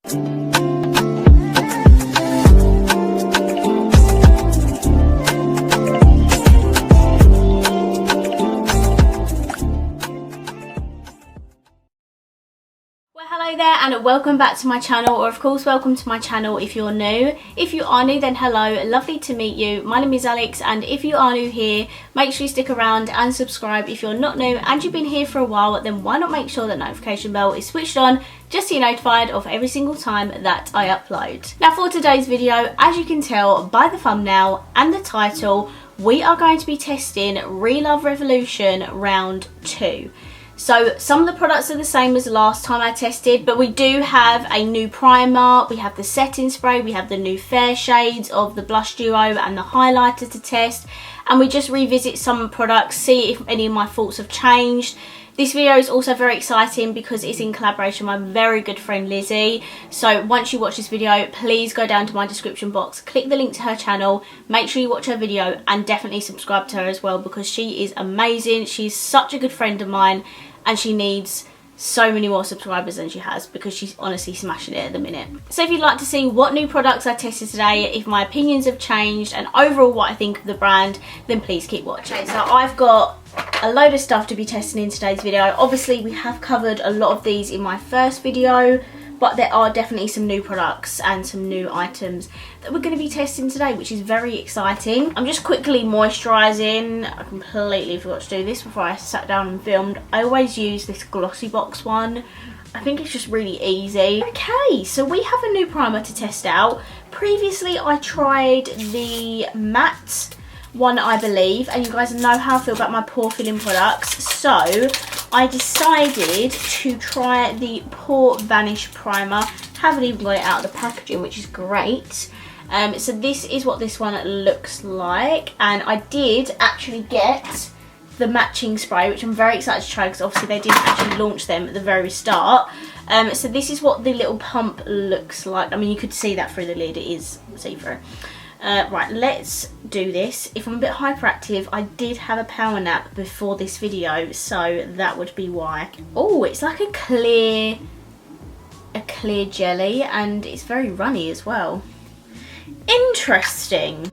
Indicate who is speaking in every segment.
Speaker 1: Hello there and welcome back to my channel, or of course welcome to my channel if you're new. If you are new, then hello, lovely to meet you. My name is Alex, and if you are new here, make sure you stick around and subscribe. If you're not new and you've been here for a while, then why not make sure that notification bell is switched on just so you're notified of every single time that I upload. Now for today's video, as you can tell by the thumbnail and the title, we are going to be testing Relove Revolution round 2. So some of the products are the same as the last time I tested, but we do have a new primer, we have the setting spray, we have the new fair shades of the blush duo and the highlighter to test, and we just revisit some products, see if any of my thoughts have changed. This video is also very exciting because it's in collaboration with my very good friend Lizzie. So once you watch this video, please go down to my description box, click the link to her channel, make sure you watch her video and definitely subscribe to her as well because she is amazing. She's such a good friend of mine and she needs so many more subscribers than she has because she's honestly smashing it at the minute. So if you'd like to see what new products I tested today, if my opinions have changed and overall what I think of the brand, then please keep watching. Okay, so I've got a load of stuff to be testing in today's video. Obviously we have covered a lot of these in my first video, but there are definitely some new products and some new items that we're going to be testing today, which is very exciting. I'm just quickly moisturising. I completely forgot to do this before I sat down and filmed. I always use this Glossy Box one. I think it's just really easy. Okay, so we have a new primer to test out. Previously I tried the matte one, I believe, and you guys know how I feel about my pore filling products, so I decided to try the Pore Vanish primer. Haven't even got it out of the packaging, which is great. So this is what this one looks like, and I did actually get the matching spray, which I'm very excited to try because obviously they didn't actually launch them at the very start. So this is what the little pump looks like. I mean, you could see that through the lid, it is see-through. Right, let's do this. If I'm a bit hyperactive, I did have a power nap before this video, so that would be why. Oh, it's like a clear jelly, and it's very runny as well. Interesting.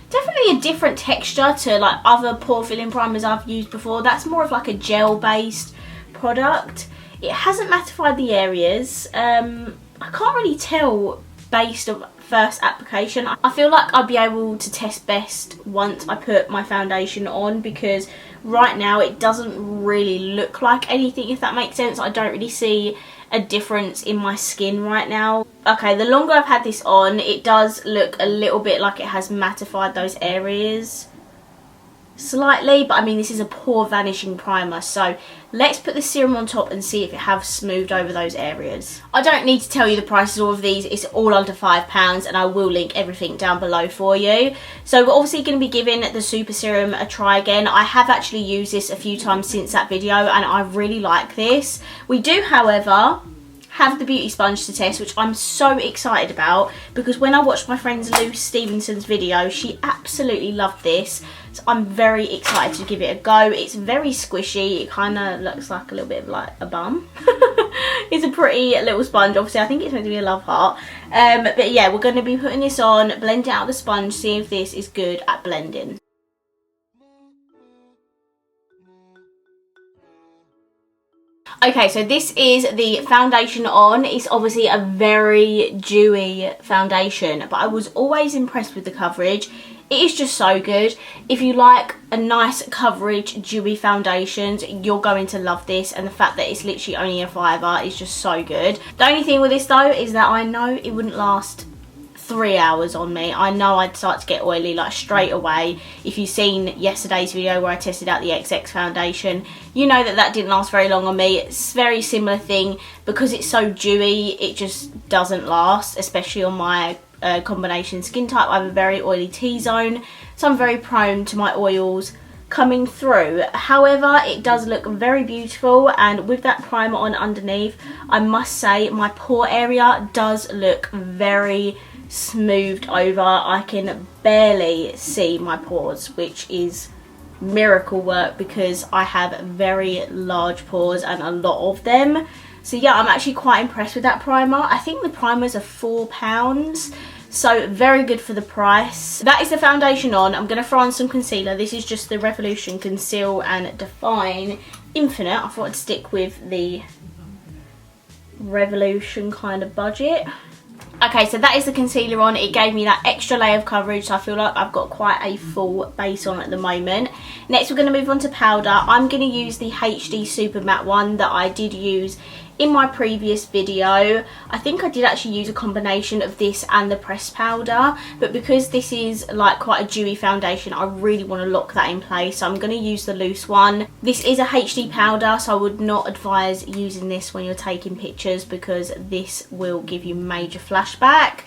Speaker 1: Definitely a different texture to like other pore filling primers I've used before. That's more of like a gel based product. It hasn't mattified the areas. I can't really tell based on first application. I feel like I'll be able to test best once I put my foundation on, because right now it doesn't really look like anything, if that makes sense. I don't really see a difference in my skin right now. Okay, the longer I've had this on, it does look a little bit like it has mattified those areas slightly, but I mean this is a pore vanishing primer, so let's put the serum on top and see if it has smoothed over those areas. I don't need to tell you the prices of all of these, it's all under £5, and I will link everything down below for you. So we're obviously going to be giving the super serum a try again. I have actually used this a few times since that video and I really like this. We do, however, have the beauty sponge to test, which I'm so excited about because when I watched my friend Luce Stevenson's video, she absolutely loved this. So I'm very excited to give it a go. It's very squishy. It kind of looks like a little bit of like a bum. It's a pretty little sponge. Obviously, I think it's meant to be a love heart. But yeah, we're going to be putting this on, blend it out of the sponge, see if this is good at blending. Okay, so this is the foundation on. It's obviously a very dewy foundation, but I was always impressed with the coverage. It is just so good. If you like a nice coverage dewy foundations, you're going to love this, and the fact that it's literally only a £5 is just so good. The only thing with this though is that I know it wouldn't last 3 hours on me. I know I'd start to get oily like straight away. If you've seen yesterday's video where I tested out the XX foundation, you know that that didn't last very long on me. It's a very similar thing. Because it's so dewy, it just doesn't last, especially on my combination skin type. I have a very oily T-zone, so I'm very prone to my oils coming through. However, it does look very beautiful, and with that primer on underneath, I must say my pore area does look very smoothed over. I can barely see my pores, which is miracle work because I have very large pores and a lot of them. So yeah, I'm actually quite impressed with that primer. I think the primers are £4, so very good for the price. That is the foundation on. I'm going to throw on some concealer. This is just the Revolution Conceal and Define Infinite. I thought I'd stick with the Revolution kind of budget. Okay, so that is the concealer on. It gave me that extra layer of coverage, so I feel like I've got quite a full base on at the moment. Next, we're going to move on to powder. I'm going to use the HD Super Matte one that I did use in my previous video. I think I did actually use a combination of this and the pressed powder, but because this is like quite a dewy foundation, I really want to lock that in place, so I'm going to use the loose one. This is a HD powder, so I would not advise using this when you're taking pictures because this will give you major flashback.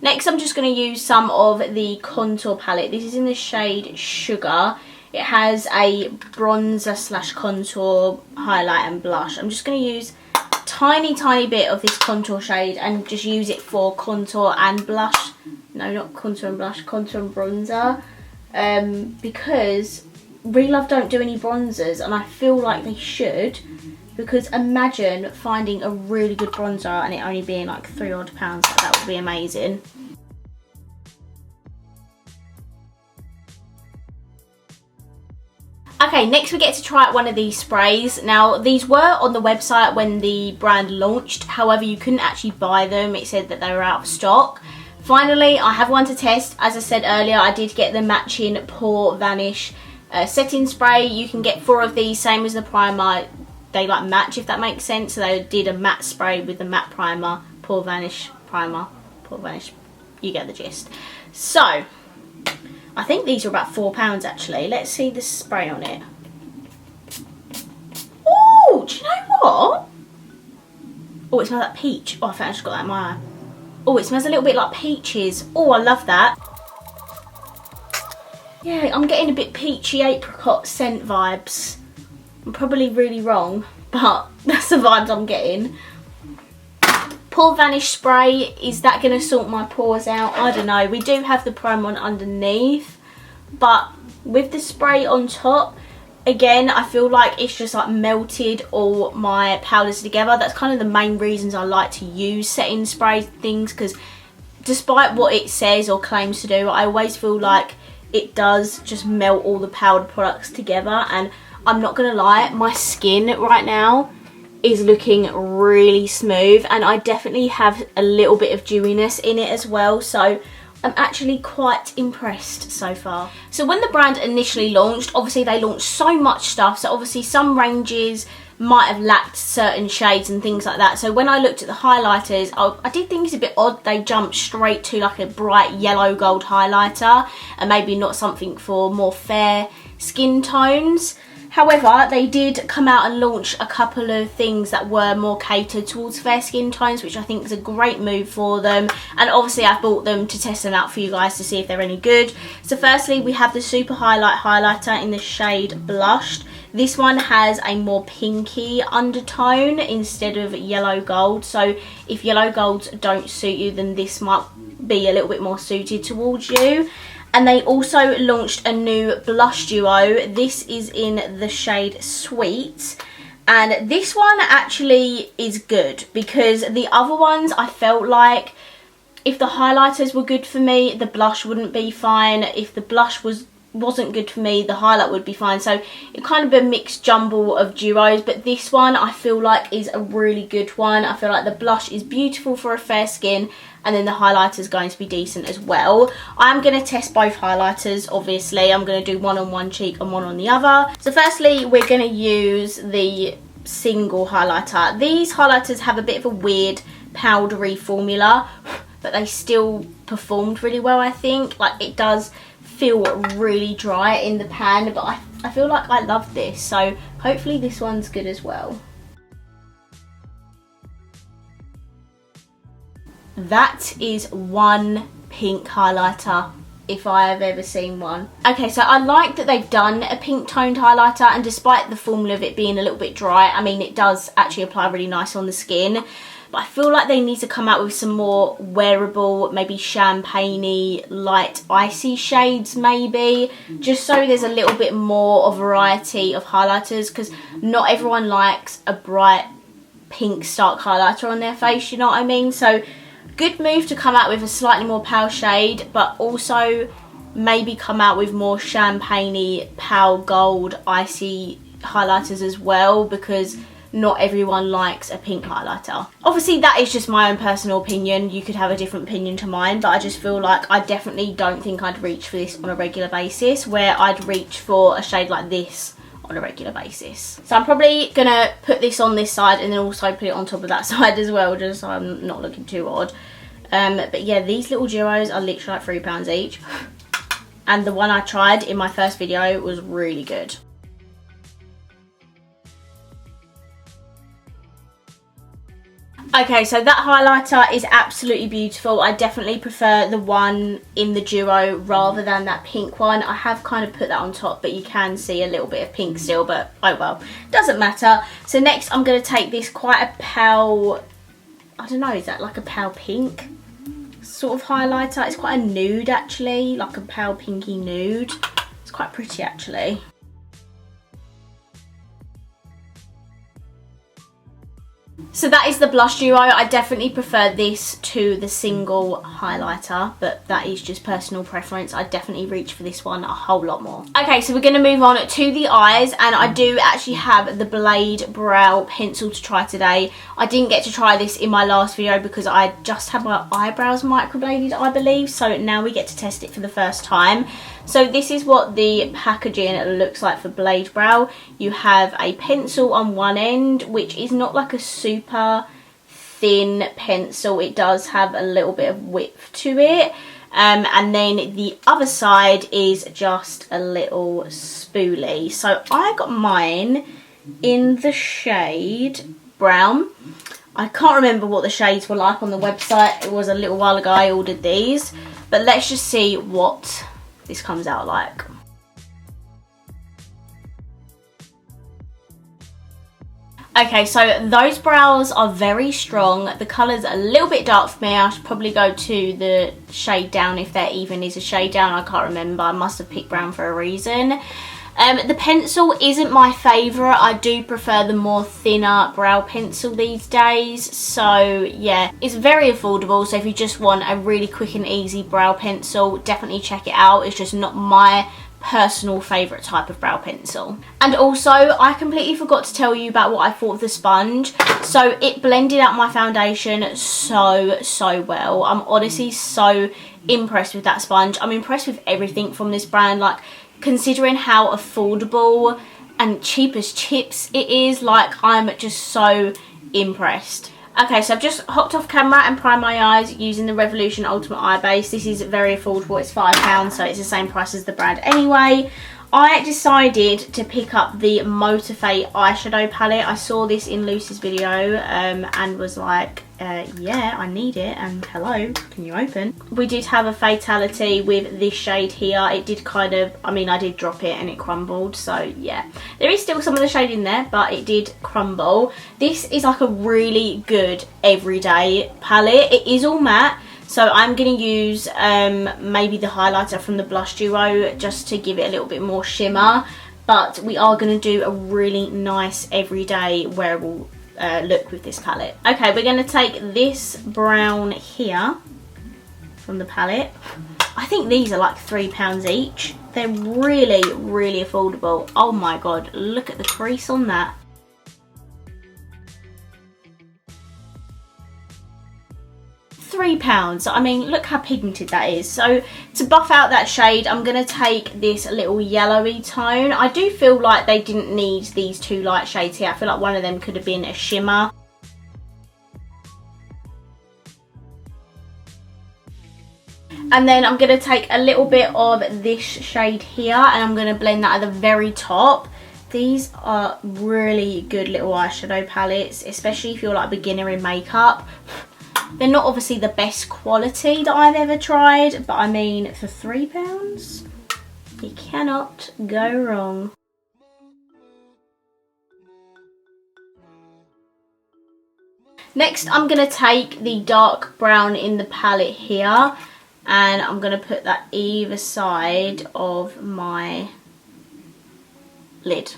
Speaker 1: Next, I'm just going to use some of the contour palette. This is in the shade Sugar. It has a bronzer slash contour, highlight and blush. I'm just going to use a tiny bit of this contour shade and just use it for contour and blush. No, not contour and blush, contour and bronzer. Because Relove don't do any bronzers and I feel like they should. Because imagine finding a really good bronzer and it only being like £3 odd. That would be amazing. Okay, next we get to try out one of these sprays. Now, these were on the website when the brand launched. However, you couldn't actually buy them. It said that they were out of stock. Finally, I have one to test. As I said earlier, I did get the matching Pore Vanish setting spray. You can get 4 of these, same as the primer. They like match, if that makes sense. So they did a matte spray with the matte primer, Pore Vanish primer, Pore Vanish. You get the gist. So I think these are about £4 actually. Let's see the spray on it. Oh, do you know what? Oh, it smells like peach. Oh, I think I just got that in my eye. Oh, it smells a little bit like peaches. Oh, I love that. Yeah, I'm getting a bit peachy apricot scent vibes. I'm probably really wrong, but that's the vibes I'm getting. Pore Vanish spray, is that going to sort my pores out? I don't know. We do have the primer on underneath, but with the spray on top, again, I feel like it's just like melted all my powders together. That's kind of the main reasons I like to use setting spray things, because despite what it says or claims to do, I always feel like it does just melt all the powder products together. And I'm not going to lie, my skin right now is looking really smooth, and I definitely have a little bit of dewiness in it as well, so I'm actually quite impressed so far. So when the brand initially launched, obviously they launched so much stuff, so obviously some ranges might have lacked certain shades and things like that. So when I looked at the highlighters, I did think it's a bit odd they jumped straight to like a bright yellow gold highlighter and maybe not something for more fair skin tones. However, they did come out and launch a couple of things that were more catered towards fair skin tones, which I think is a great move for them. And obviously I've bought them to test them out for you guys to see if they're any good. So firstly, we have the Super Highlight Highlighter in the shade Blushed. This one has a more pinky undertone instead of yellow gold. So if yellow golds don't suit you, then this might be a little bit more suited towards you. And they also launched a new blush duo. This is in the shade Sweet. And this one actually is good, because the other ones I felt like if the highlighters were good for me, the blush wouldn't be fine. If the blush wasn't good for me, the highlight would be fine. So it kind of a mixed jumble of duos, but this one I feel like is a really good one. I feel like the blush is beautiful for a fair skin, and then the highlighter is going to be decent as well. I'm going to test both highlighters, obviously. I'm going to do one on one cheek and one on the other. So firstly, we're going to use the single highlighter. These highlighters have a bit of a weird powdery formula, but they still performed really well, I think. Like, it does feel really dry in the pan, but I feel like I love this, so hopefully this one's good as well. That is one pink highlighter if I have ever seen one. Okay, so I like that they've done a pink toned highlighter, and despite the formula of it being a little bit dry, I mean, it does actually apply really nice on the skin. but I feel like they need to come out with some more wearable, maybe champagne-y, light icy shades maybe, just so there's a little bit more of variety of highlighters, because not everyone likes a bright pink stark highlighter on their face, you know what I mean? So good move to come out with a slightly more pale shade, but also maybe come out with more champagne-y, pale gold, icy highlighters as well, because not everyone likes a pink highlighter. Obviously that is just my own personal opinion, you could have a different opinion to mine, but I just feel like I definitely don't think I'd reach for this on a regular basis, where I'd reach for a shade like this on a regular basis. So I'm probably gonna put this on this side and then also put it on top of that side as well, just so I'm not looking too odd. But yeah, these little duos are literally like £3 each. And the one I tried in my first video was really good. Okay, so that highlighter is absolutely beautiful. I definitely prefer the one in the duo rather than that pink one. I have kind of put that on top, but you can see a little bit of pink still, but oh well, doesn't matter. So next I'm going to take this quite a pale, I don't know, is that like a pale pink sort of highlighter? It's quite a nude actually, like a pale pinky nude. It's quite pretty actually. So that is the blush duo. I definitely prefer this to the single highlighter, but that is just personal preference. I definitely reach for this one a whole lot more. Okay, so we're going to move on to the eyes, and I do actually have the Blade Brow Pencil to try today. I didn't get to try this in my last video because I just had my eyebrows microbladed, I believe, so now we get to test it for the first time. So this is what the packaging looks like for Blade Brow. You have a pencil on one end, which is not like a super thin pencil. It does have a little bit of width to it. And then the other side is just a little spoolie. So I got mine in the shade brown. I can't remember what the shades were like on the website. It was a little while ago I ordered these. But let's just see what this comes out like. Okay, so those brows are very strong. The colour's a little bit dark for me. I should probably go to the shade down, if there even is a shade down. I can't remember. I must have picked brown for a reason. The pencil isn't my favourite. I do prefer the more thinner brow pencil these days. So yeah, it's very affordable. So if you just want a really quick and easy brow pencil, definitely check it out. It's just not my personal favourite type of brow pencil. And also, I completely forgot to tell you about what I thought of the sponge. So it blended out my foundation so well. I'm honestly so impressed with that sponge. I'm impressed with everything from this brand. Like, considering how affordable and cheap as chips it is, like, I'm just so impressed. Okay, so I've just hopped off camera and primed my eyes using the Revolution Ultimate Eye Base. This is very affordable, it's £5, so it's the same price as the brand anyway. I decided to pick up the Motivate eyeshadow palette. I saw this in Lucy's video and was like, yeah, I need it, and hello, can you open? We did have a fatality with this shade here. It did kind of, I mean, I did drop it and it crumbled, so yeah. There is still some of the shade in there, but it did crumble. This is like a really good everyday palette. It is all matte. So I'm going to use maybe the highlighter from the Blush Duo just to give it a little bit more shimmer. But we are going to do a really nice everyday wearable look with this palette. Okay, we're going to take this brown here from the palette. I think these are like £3 each. They're really affordable. Oh my god, look at the crease on that. £3. I mean, look how pigmented that is. So to buff out that shade, I'm going to take this little yellowy tone. I do feel like they didn't need these two light shades here. I feel like one of them could have been a shimmer. And then I'm going to take a little bit of this shade here and I'm going to blend that at the very top. These are really good little eyeshadow palettes, especially if you're like a beginner in makeup. They're not obviously the best quality that I've ever tried, but I mean, for £3, you cannot go wrong. Next, I'm going to take the dark brown in the palette here, and I'm going to put that either side of my lid.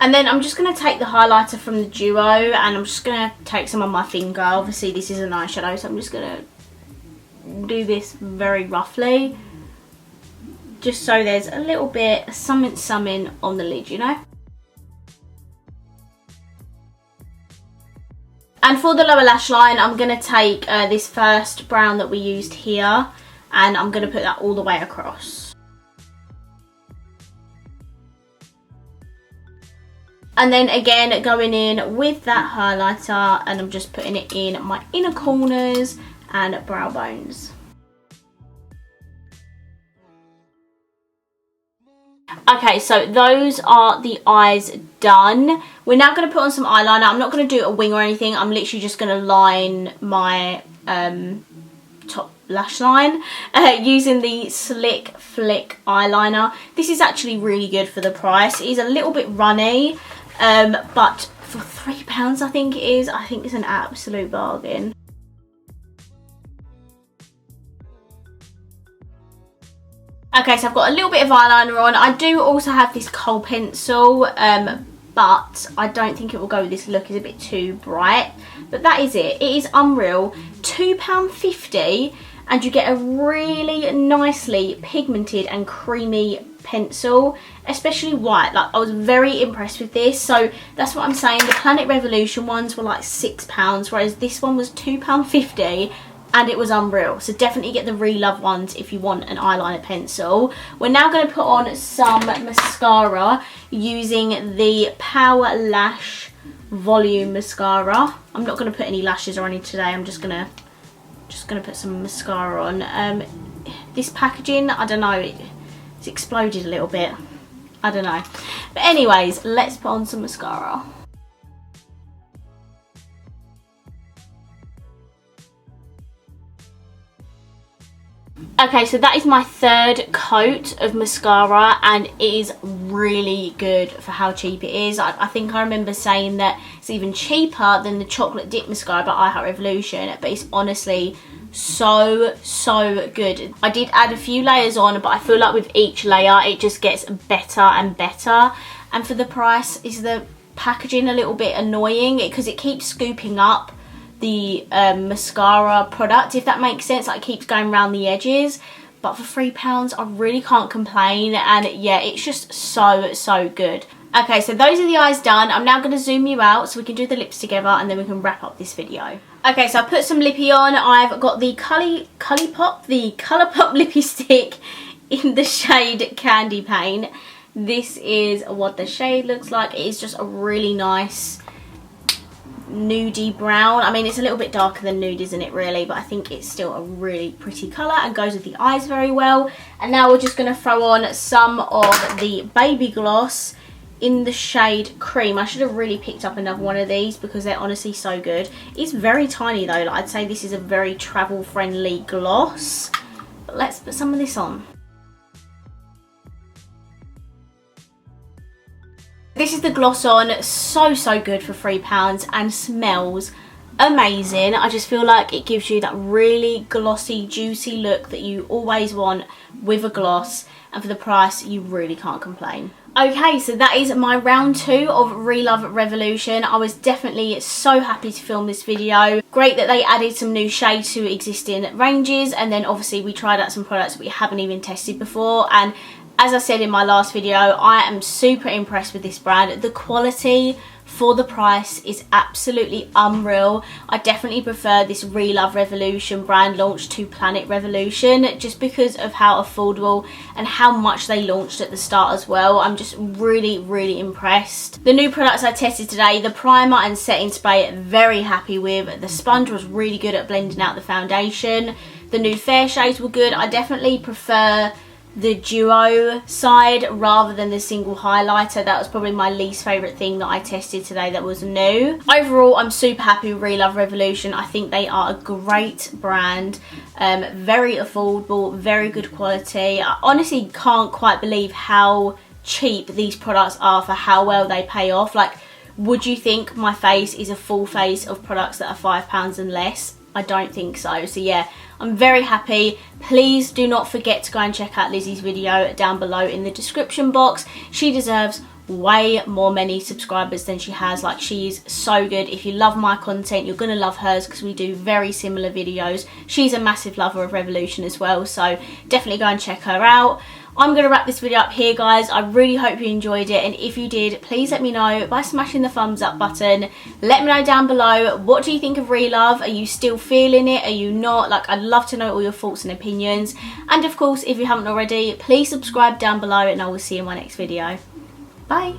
Speaker 1: And then I'm just going to take the highlighter from the Duo, and I'm just going to take some on my finger. Obviously this is an eyeshadow, so I'm just going to do this very roughly, just so there's a little bit something on the lid, you know. And for the lower lash line, I'm going to take this first brown that we used here, and I'm going to put that all the way across. And then again, going in with that highlighter, and I'm just putting it in my inner corners and brow bones. Okay, so those are the eyes done. We're now going to put on some eyeliner. I'm not going to do a wing or anything. I'm literally just going to line my top lash line using the Slick Flick eyeliner. This is actually really good for the price. It is a little bit runny, but for £3 I think it is. I think it's an absolute bargain. Okay, so I've got a little bit of eyeliner on. I do also have this kohl pencil, but I don't think it will go with this look. It's a bit too bright. But that is it. It is unreal. £2.50, and you get a really nicely pigmented and creamy pencil, especially white. Like, I was very impressed with this. So that's what I'm saying. The Planet Revolution ones were like £6, whereas this one was £2.50. And it was unreal. So definitely get the Relove ones if you want an eyeliner pencil. We're now going to put on some mascara using the Power Lash Volume Mascara. I'm not going to put any lashes or anything today. I'm just gonna put some mascara on. This packaging, I don't know, it's exploded a little bit. I don't know. But anyways, let's put on some mascara. Okay, so that is my third coat of mascara, and it is really good for how cheap it is. I think I remember saying that it's even cheaper than the chocolate dip mascara by Revolution, but it's honestly so good. I did add a few layers on, but I feel like with each layer it just gets better and better. And for the price, is the packaging a little bit annoying because it keeps scooping up the mascara product, if that makes sense. Like, it keeps going around the edges, but for £3 I really can't complain. And yeah, it's just so good. Okay, so those are the eyes done. I'm now going to zoom you out so we can do the lips together, and then we can wrap up this video. Okay, so I put some lippy on. I've got the ColourPop lippy stick in the shade Candy Paint. This is what the shade looks like. It is just a really nice nudie brown. I mean, it's a little bit darker than nude, isn't it, really? But I think it's still a really pretty colour and goes with the eyes very well. And now we're just going to throw on some of the baby gloss in the shade Cream. I should have really picked up another one of these because they're honestly so good. It's very tiny though. Like, I'd say this is a very travel friendly gloss. But let's put some of this on. This is the gloss on. So good for £3 and smells amazing. I just feel like it gives you that really glossy, juicy look that you always want with a gloss, and for the price you really can't complain. Okay, so that is my round 2 of Relove Revolution. I was definitely so happy to film this video. Great that they added some new shades to existing ranges, and then obviously we tried out some products that we haven't even tested before. And as I said in my last video, I am super impressed with this brand. The quality for the price is absolutely unreal. I definitely prefer this Relove Revolution brand launch to Planet Revolution, just because of how affordable and how much they launched at the start as well. I'm just really impressed. The new products I tested today, the primer and setting spray, very happy with. The sponge was really good at blending out the foundation. The new fair shades were good. I definitely prefer the duo side rather than the single highlighter. That was probably my least favourite thing that I tested today that was new. Overall, I'm super happy with Relove Revolution. I think they are a great brand, very affordable, very good quality. I honestly can't quite believe how cheap these products are for how well they pay off. Like, would you think my face is a full face of products that are £5 and less? I don't think so. So yeah, I'm very happy. Please do not forget to go and check out Lizzie's video down below in the description box. She deserves way more many subscribers than she has. Like, she is so good. If you love my content, you're gonna love hers, because we do very similar videos. She's a massive lover of Revolution as well, so definitely go and check her out. I'm going to wrap this video up here, guys. I really hope you enjoyed it, and if you did, please let me know by smashing the thumbs up button. Let me know down below, what do you think of Relove? Are you still feeling it? Are you not? Like, I'd love to know all your thoughts and opinions. And of course, if you haven't already, please subscribe down below, and I will see you in my next video. Bye.